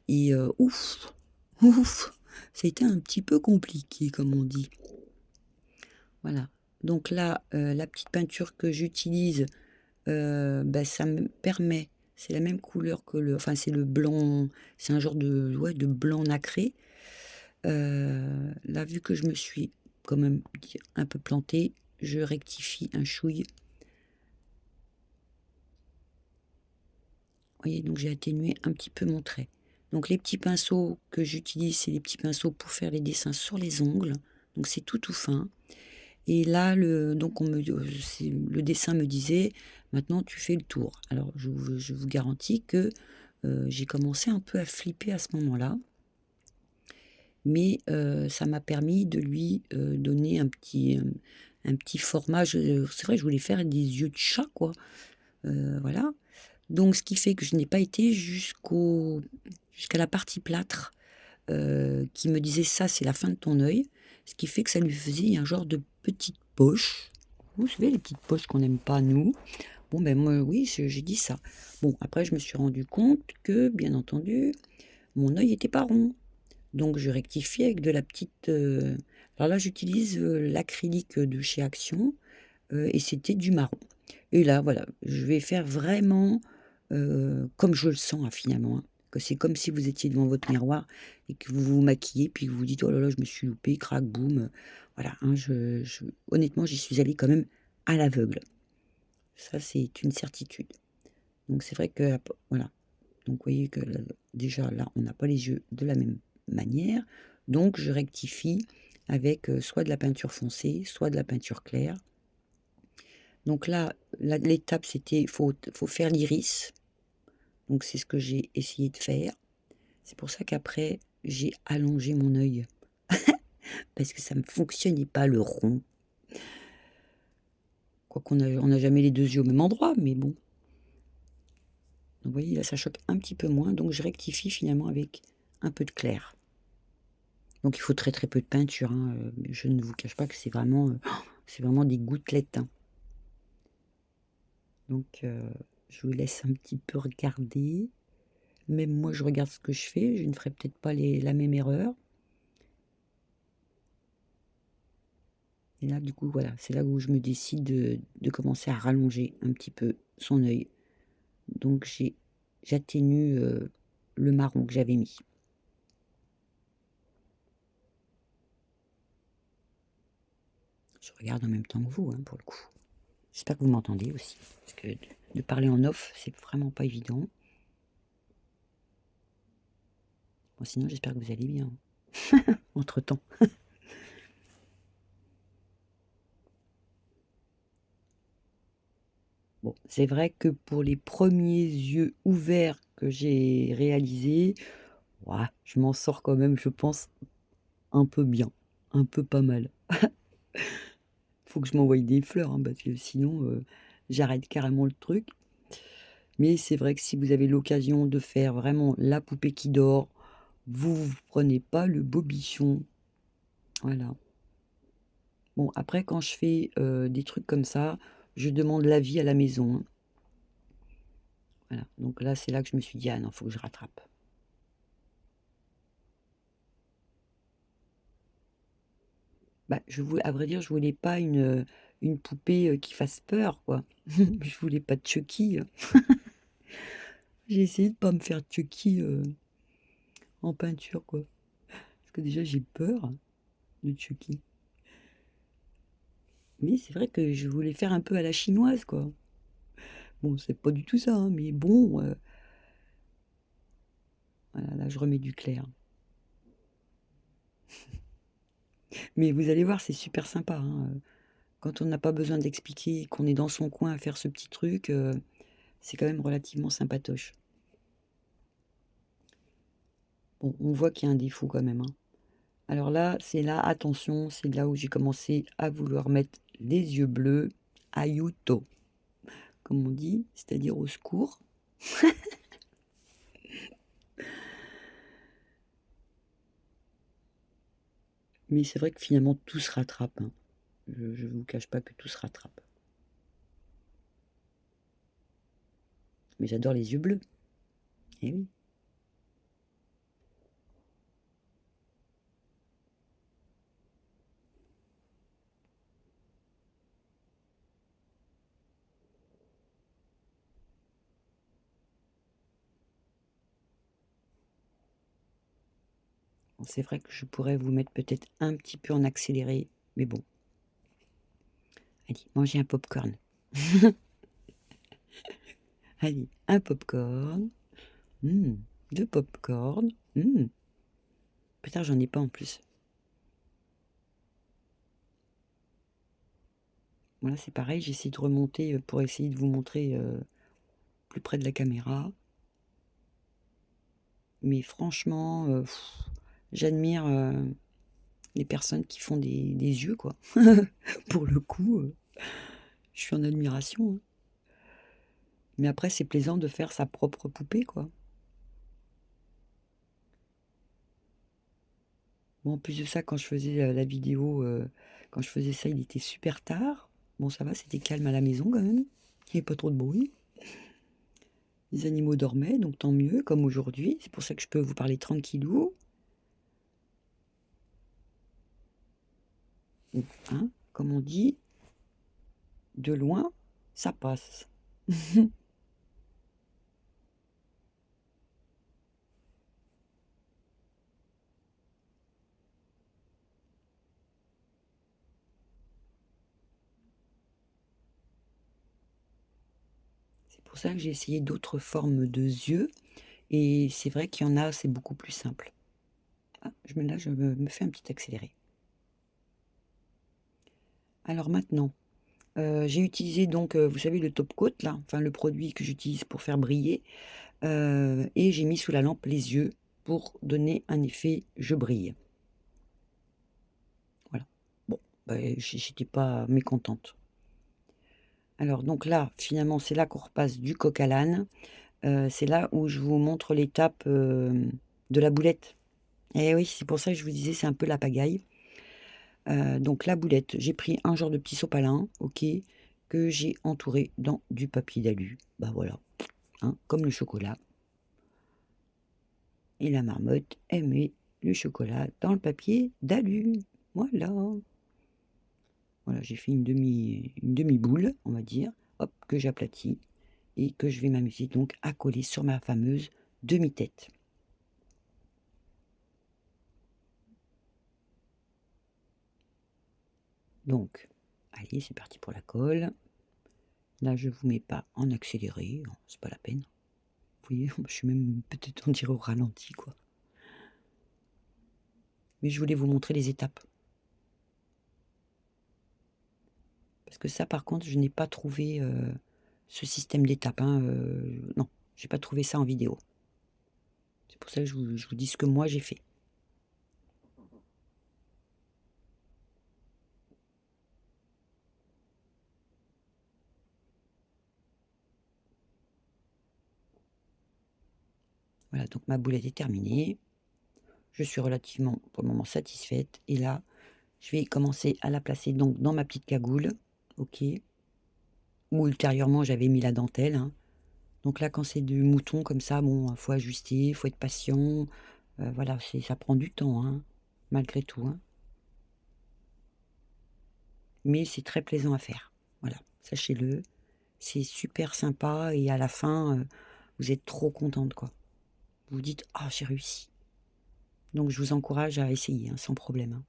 et ouf, ouf, ça a été un petit peu compliqué comme on dit. Voilà. Donc là, la petite peinture que j'utilise, bah, ça me permet c'est la même couleur que enfin c'est le blanc, c'est un genre de ouais, de blanc nacré. Là, vu que je me suis quand même un peu plantée, je rectifie un chouille. Vous voyez? Donc j'ai atténué un petit peu mon trait. Donc les petits pinceaux que j'utilise, c'est les petits pinceaux pour faire les dessins sur les ongles. Donc c'est tout, tout fin. Et là, donc le dessin me disait: «Maintenant tu fais le tour». Alors je vous garantis que, j'ai commencé un peu à flipper à ce moment-là, mais ça m'a permis de lui, donner un petit format. C'est vrai, je voulais faire des yeux de chat, quoi, voilà. Donc ce qui fait que je n'ai pas été jusqu'à la partie plâtre, qui me disait: «Ça, c'est la fin de ton œil». Ce qui fait que ça lui faisait un genre de petite poche. Vous savez, les petites poches qu'on n'aime pas nous. Bon, ben, moi, oui, j'ai dit ça. Bon, après je me suis rendu compte que, bien entendu, mon œil était pas rond. Donc je rectifie avec de la petite, alors là, j'utilise, l'acrylique de chez Action, et c'était du marron. Et là, voilà, je vais faire vraiment, comme je le sens, hein, finalement, hein. Que c'est comme si vous étiez devant votre miroir et que vous vous maquillez, puis que vous vous dites: «Oh là là, je me suis loupée, crac boum», voilà, hein, honnêtement, j'y suis allée quand même à l'aveugle. Ça, c'est une certitude. Donc c'est vrai que voilà, donc vous voyez que déjà là, on n'a pas les yeux de la même manière, donc je rectifie avec, soit de la peinture foncée, soit de la peinture claire. Donc là, l'étape c'était faut faire l'iris, donc c'est ce que j'ai essayé de faire. C'est pour ça qu'après j'ai allongé mon œil parce que ça ne fonctionnait pas le rond. Quoiqu'on on n'a jamais les 2 yeux au même endroit, mais bon. Donc vous voyez là, ça choque un petit peu moins, donc je rectifie finalement avec un peu de clair. Donc il faut très, très peu de peinture, hein, je ne vous cache pas que c'est vraiment des gouttelettes, hein. Donc je vous laisse un petit peu regarder. Même moi, je regarde ce que je fais, je ne ferai peut-être pas la même erreur. Et là, du coup, voilà, c'est là où je me décide de commencer à rallonger un petit peu son œil. Donc j'atténue, le marron que j'avais mis. Je regarde en même temps que vous, hein, pour le coup. J'espère que vous m'entendez aussi, parce que de parler en off, c'est vraiment pas évident. Bon, sinon, j'espère que vous allez bien, entre-temps. Bon, c'est vrai que pour les premiers yeux ouverts que j'ai réalisés, ouah, je m'en sors quand même, je pense, un peu bien, un peu pas mal. Faut que je m'envoie des fleurs, hein, parce que sinon, j'arrête carrément le truc. Mais c'est vrai que si vous avez l'occasion de faire vraiment la poupée qui dort, vous prenez pas le bobichon. Voilà. Bon, après, quand je fais des trucs comme ça, je demande l'avis à la maison, hein. Voilà. Donc là, c'est là que je me suis dit, ah non, faut que je rattrape. Bah, à vrai dire, je voulais pas une poupée qui fasse peur, quoi. Je voulais pas de Chucky. J'ai essayé de pas me faire Chucky en peinture, quoi. Parce que déjà, j'ai peur de Chucky. Mais c'est vrai que je voulais faire un peu à la chinoise, quoi. Bon, c'est pas du tout ça, hein, mais bon, voilà, là, je remets du clair. Mais vous allez voir, c'est super sympa, hein. Quand on n'a pas besoin d'expliquer, qu'on est dans son coin à faire ce petit truc, c'est quand même relativement sympatoche. Bon, on voit qu'il y a un défaut quand même, hein. Alors là, c'est là, attention, c'est là où j'ai commencé à vouloir mettre les yeux bleus, aiuto, comme on dit, c'est-à-dire au secours. Mais c'est vrai que finalement, tout se rattrape, hein. Je ne vous cache pas que tout se rattrape. Mais j'adore les yeux bleus. Eh oui. Bon, c'est vrai que je pourrais vous mettre peut-être un petit peu en accéléré, mais bon. Allez, mangez un popcorn. Allez, un popcorn. Deux popcorn. Putain, j'en ai pas en plus. Voilà, c'est pareil, j'essaie de remonter pour essayer de vous montrer plus près de la caméra. Mais franchement, j'admire les personnes qui font des yeux, quoi. Pour le coup, je suis en admiration, hein. Mais après, c'est plaisant de faire sa propre poupée, quoi. Bon, en plus de ça, quand je faisais la vidéo, quand je faisais ça, il était super tard. Bon, ça va, c'était calme à la maison quand même. Il n'y avait pas trop de bruit. Les animaux dormaient, donc tant mieux, comme aujourd'hui. C'est pour ça que je peux vous parler tranquillou. Hein, comme on dit, de loin, ça passe. C'est pour ça que j'ai essayé d'autres formes de yeux. Et c'est vrai qu'il y en a, c'est beaucoup plus simple. Ah, là, je me fais un petit accéléré. Alors maintenant, j'ai utilisé donc, vous savez, le top coat, là, enfin le produit que j'utilise pour faire briller. Et j'ai mis sous la lampe les yeux pour donner un effet je brille. Voilà. Bon, bah, j'étais pas mécontente. Alors donc là, finalement, c'est là qu'on repasse du coq à l'âne. C'est là où je vous montre l'étape de la boulette. Et oui, c'est pour ça que je vous disais, c'est un peu la pagaille. Donc la boulette, j'ai pris un genre de petit sopalin, ok, que j'ai entouré dans du papier d'alu. Bah voilà, hein, comme le chocolat. Et la marmotte, elle met le chocolat dans le papier d'alu. Voilà. Voilà, j'ai fait une demi-boule, on va dire, hop, que j'aplatis et que je vais m'amuser donc à coller sur ma fameuse demi-tête. Donc, Allez, c'est parti pour la colle. Là, je vous mets pas en accéléré, hein, c'est pas la peine. Vous voyez, je suis même peut-être on dirait au ralenti, quoi. Mais je voulais vous montrer les étapes. Parce que ça, par contre, je n'ai pas trouvé ce système d'étapes, hein, non, j'ai pas trouvé ça en vidéo. C'est pour ça que je vous dis ce que moi j'ai fait. Voilà, donc ma boulette est terminée. Je suis relativement, pour le moment, satisfaite. Et là, je vais commencer à la placer donc dans ma petite cagoule, ok. Ou ultérieurement, j'avais mis la dentelle, hein. Donc là, quand c'est du mouton comme ça, bon, faut ajuster, faut être patient. Voilà, ça prend du temps, hein, malgré tout, hein. Mais c'est très plaisant à faire. Voilà, sachez-le. C'est super sympa et à la fin, vous êtes trop contente, quoi. Vous vous dites: «Ah, j'ai réussi». Donc je vous encourage à essayer, hein, sans problème, hein.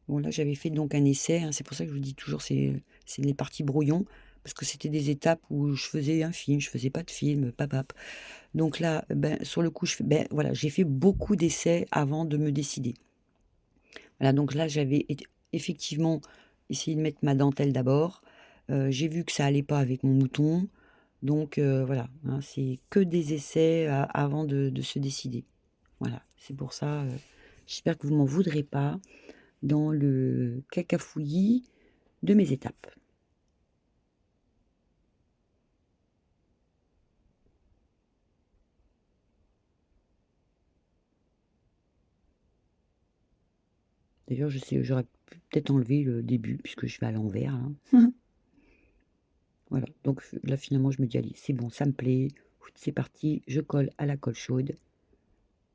Bon là, j'avais fait donc un essai, hein, c'est pour ça que je vous dis toujours c'est les parties brouillon, parce que c'était des étapes où je faisais un film, je faisais pas de film, papap. Donc là, ben, sur le coup, voilà, j'ai fait beaucoup d'essais avant de me décider. Voilà, donc là, j'avais effectivement essayé de mettre ma dentelle d'abord. J'ai vu que ça allait pas avec mon mouton. Donc voilà, hein, c'est que des essais avant de se décider. Voilà, c'est pour ça, j'espère que vous m'en voudrez pas dans le cacafouillis de mes étapes. D'ailleurs, je sais, j'aurais pu peut-être enlever le début puisque je vais à l'envers là. Voilà, donc là finalement je me dis: «Allez, c'est bon, ça me plaît, c'est parti, je colle à la colle chaude».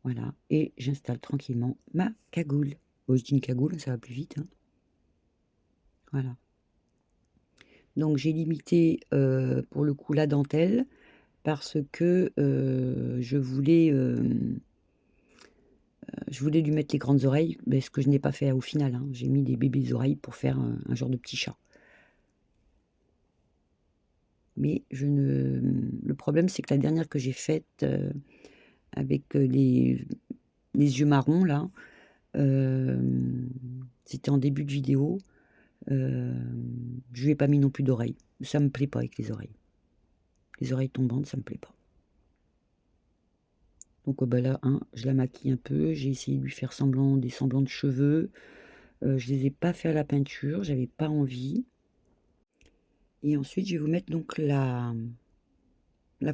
Voilà et j'installe tranquillement ma cagoule. Bon, je dis une cagoule, ça va plus vite, hein. Voilà. Donc j'ai limité, pour le coup la dentelle parce que, je voulais lui mettre les grandes oreilles, mais ce que je n'ai pas fait au final, hein. J'ai mis des bébés oreilles pour faire un genre de petit chat. Mais le problème, c'est que la dernière que j'ai faite, avec, les yeux marrons là, c'était en début de vidéo, je lui ai pas mis non plus d'oreilles. Ça me plaît pas avec les oreilles. Les oreilles tombantes, ça me plaît pas. Donc, bah, là, hein, je la maquille un peu, j'ai essayé de lui faire des semblants de cheveux, je les ai pas fait à la peinture, j'avais pas envie et ensuite je vais vous mettre donc la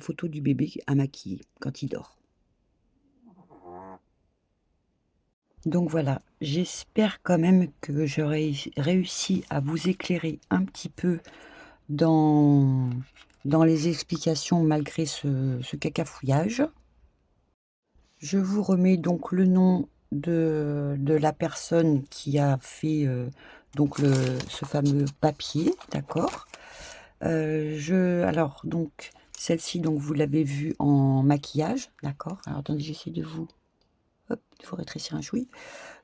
photo du bébé à maquiller quand il dort. Donc voilà, j'espère quand même que j'aurai réussi à vous éclairer un petit peu dans les explications malgré ce cacafouillage. Je vous remets donc le nom de la personne qui a fait, donc ce fameux papier, d'accord? Alors donc celle-ci donc vous l'avez vue en maquillage, d'accord? Alors attendez, j'essaie de vous hop, il faut rétrécir un chouï.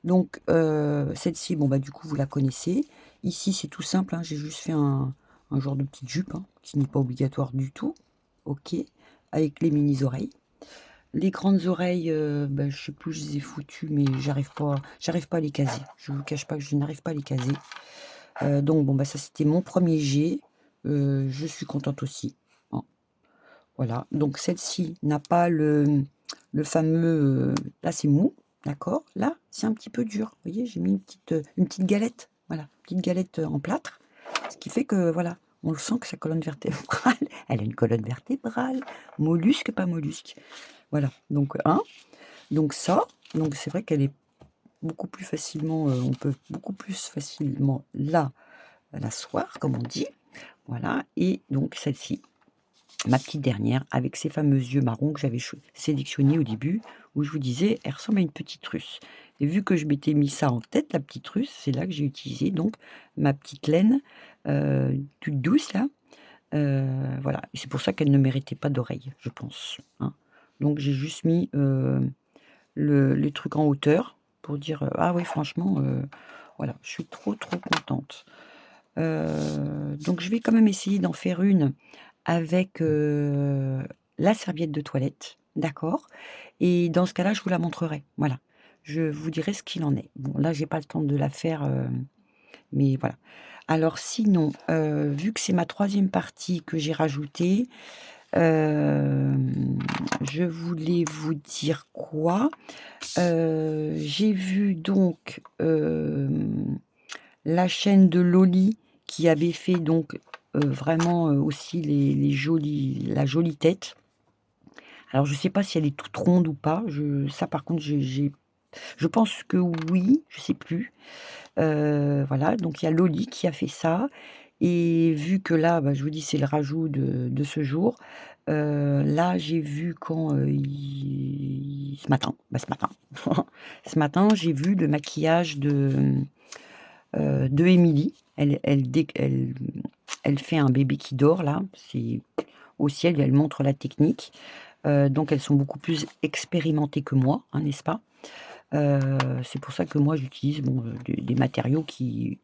Donc celle-ci, bon bah du coup vous la connaissez. Ici c'est tout simple, hein, j'ai juste fait un genre de petite jupe, hein, qui n'est pas obligatoire du tout. OK, avec les mini oreilles. Les grandes oreilles, bah, je sais plus où je les ai foutues, mais j'arrive pas à les caser. Je vous cache pas que je n'arrive pas à les caser. Donc bon, bah, ça c'était mon premier jet. Je suis contente aussi, hein. Voilà, donc celle-ci n'a pas le fameux, là c'est mou, d'accord? Là, c'est un petit peu dur. Vous voyez, j'ai mis une petite galette, voilà, petite galette, en plâtre. Ce qui fait que voilà, on le sent que sa colonne vertébrale, elle a une colonne vertébrale, mollusque, pas mollusque. Voilà, donc donc ça, donc c'est vrai qu'elle est beaucoup plus facilement, on peut beaucoup plus facilement l'asseoir, comme on dit. Voilà et donc celle-ci. ma petite dernière, avec ces fameux yeux marrons que j'avais sélectionnés au début, où je vous disais, elle ressemble à une petite russe. Et vu que je m'étais mis ça en tête, la petite russe, c'est là que j'ai utilisé donc ma petite laine toute douce là. Voilà, et c'est pour ça qu'elle ne méritait pas d'oreilles, je pense, hein. Donc j'ai juste mis les trucs en hauteur pour dire ah oui, franchement, voilà, je suis trop trop contente. Donc je vais quand même essayer d'en faire une avec la serviette de toilette, d'accord? Et dans ce cas-là, je vous la montrerai. Voilà. Je vous dirai ce qu'il en est. Bon, là, j'ai pas le temps de la faire, mais voilà. Alors sinon, vu que c'est ma troisième partie que j'ai rajoutée, je voulais vous dire quoi? J'ai vu donc, la chaîne de Loli qui avait fait donc, vraiment, aussi la jolie tête. Alors je sais pas si elle est toute ronde ou pas, ça par contre je pense que oui, je sais plus. Voilà, donc il y a Loli qui a fait ça et vu que là, bah, je vous dis, c'est le rajout de ce jour, là, j'ai vu quand, il ce matin, bah, ce matin, ce matin, j'ai vu le maquillage de Émilie. Elle fait un bébé qui dort là, c'est au ciel, elle montre la technique. Donc elles sont beaucoup plus expérimentées que moi, hein, n'est-ce pas? C'est pour ça que moi j'utilise bon, des matériaux qui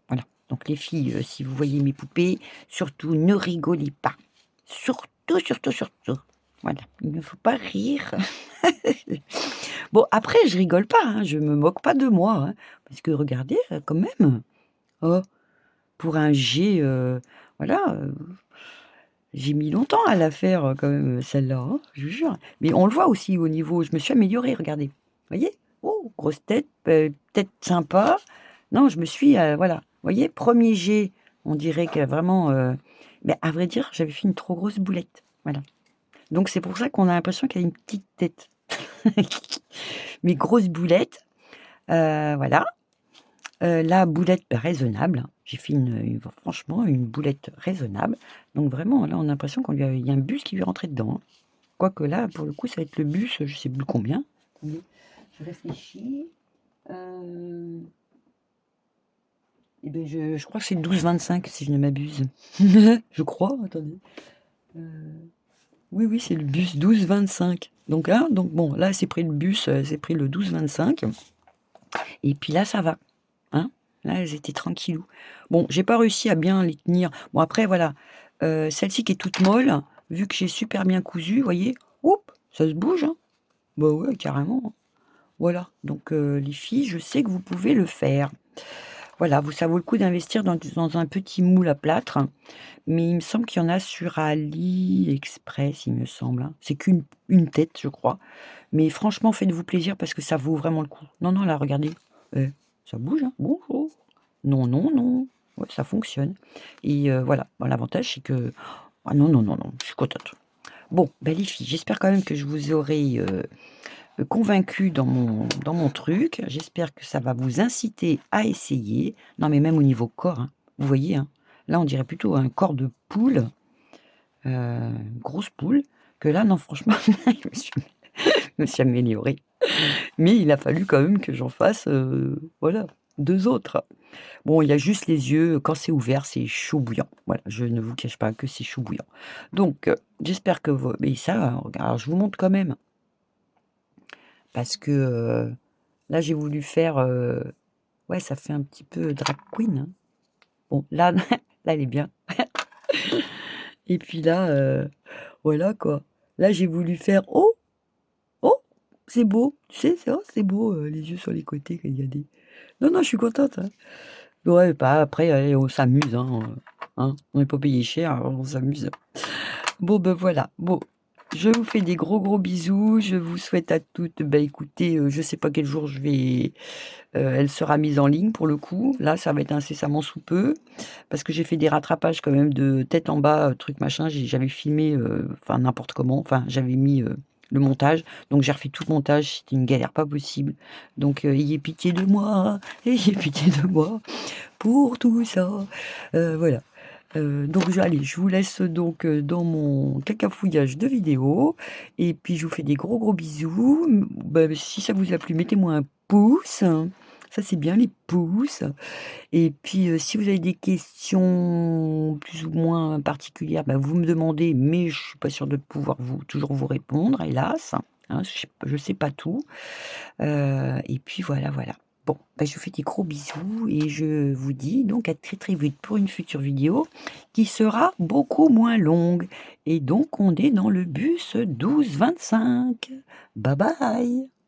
voilà. Donc les filles, si vous voyez mes poupées, surtout ne rigolez pas. Surtout, surtout, surtout. Voilà, il ne faut pas rire. Bon après je rigole pas, hein, je me moque pas de moi, hein, parce que regardez, quand même, oh, pour un G, voilà, j'ai mis longtemps à la faire, quand même, celle-là, hein, je vous jure. Mais on le voit aussi au niveau je me suis améliorée, regardez. Vous voyez? Oh, grosse tête, tête sympa. Non, je me suis, voilà. Vous voyez? 1er jet, on dirait que vraiment, mais à vrai dire, j'avais fait une trop grosse boulette. Voilà. Donc c'est pour ça qu'on a l'impression qu'elle a une petite tête. Mais grosse boulette, voilà. La boulette, bah, raisonnable, hein. J'ai fait franchement une boulette raisonnable. Donc vraiment, là, on a l'impression il y a un bus qui lui est rentré dedans, hein. Quoique là, pour le coup, ça va être le bus, je sais plus combien. Attendez, je réfléchis. Et ben je crois que c'est le 12,25 si je ne m'abuse. Je crois, attendez. Oui, oui, c'est le bus 12,25. Donc là, donc bon, là, c'est pris le bus, c'est pris le 12,25. Et puis là, ça va. Hein? Là, elles étaient tranquillou. Bon, j'ai pas réussi à bien les tenir. Bon, après, voilà, celle-ci qui est toute molle, vu que j'ai super bien cousu, vous voyez, oup, ça se bouge, hein. Bah ouais, carrément. Voilà, donc les filles, je sais que vous pouvez le faire. Voilà, ça vaut le coup d'investir dans un petit moule à plâtre, mais il me semble qu'il y en a sur AliExpress, il me semble, hein. C'est qu'une tête, je crois. Mais franchement, faites-vous plaisir parce que ça vaut vraiment le coup. Non, non, là, regardez. Ça bouge, hein. Bonjour. Non, non, non. Ouais, ça fonctionne. Et voilà. Bon, l'avantage, c'est que. Ah non, non, non, non, je suis contente. Bon, ben les filles, j'espère quand même que je vous aurai convaincu dans mon truc. J'espère que ça va vous inciter à essayer. Non, mais même au niveau corps, hein. Vous voyez, hein. Là, on dirait plutôt un corps de poule, grosse poule, que là, non, franchement, je me suis améliorée. Mais il a fallu quand même que j'en fasse, voilà, 2 autres. Bon, il y a juste les yeux, quand c'est ouvert, c'est chaud bouillant. Voilà, je ne vous cache pas que c'est chaud bouillant. Donc, j'espère que vous mais ça, alors je vous montre quand même, parce que, là, j'ai voulu faire, ouais, ça fait un petit peu drag queen, hein. Bon, là là, elle est bien. Et puis là, voilà quoi. Là, j'ai voulu faire: «Oh! Oh! C'est beau!» Tu sais? C'est beau, les yeux sur les côtés quand il y a des non, non, je suis contente, hein. Ouais, bah, après, allez, on s'amuse, hein, on n'est pas payé cher, alors on s'amuse. Bon, ben, voilà. Bon, je vous fais des gros, gros bisous. Je vous souhaite à toutes, bah, écoutez, je sais pas quel jour elle sera mise en ligne pour le coup. Là, ça va être incessamment sous peu parce que j'ai fait des rattrapages quand même de tête en bas, truc machin. J'avais filmé, enfin n'importe comment, enfin j'avais mis, le montage, donc j'ai refait tout le montage, c'était une galère pas possible. Donc ayez pitié de moi, ayez pitié de moi pour tout ça. Voilà. Donc allez, je vous laisse donc, dans mon cacafouillage de vidéos et puis je vous fais des gros bisous. Bah, si ça vous a plu, mettez-moi un pouce, hein. Ça, c'est bien les pouces et puis, si vous avez des questions plus ou moins particulières, bah, vous me demandez, mais je suis pas sûre de pouvoir toujours vous répondre, hélas, hein, je sais pas tout. Et puis voilà. Bon, bah, je vous fais des gros bisous et je vous dis donc à très vite pour une future vidéo qui sera beaucoup moins longue et donc on est dans le bus 12-25. Bye bye.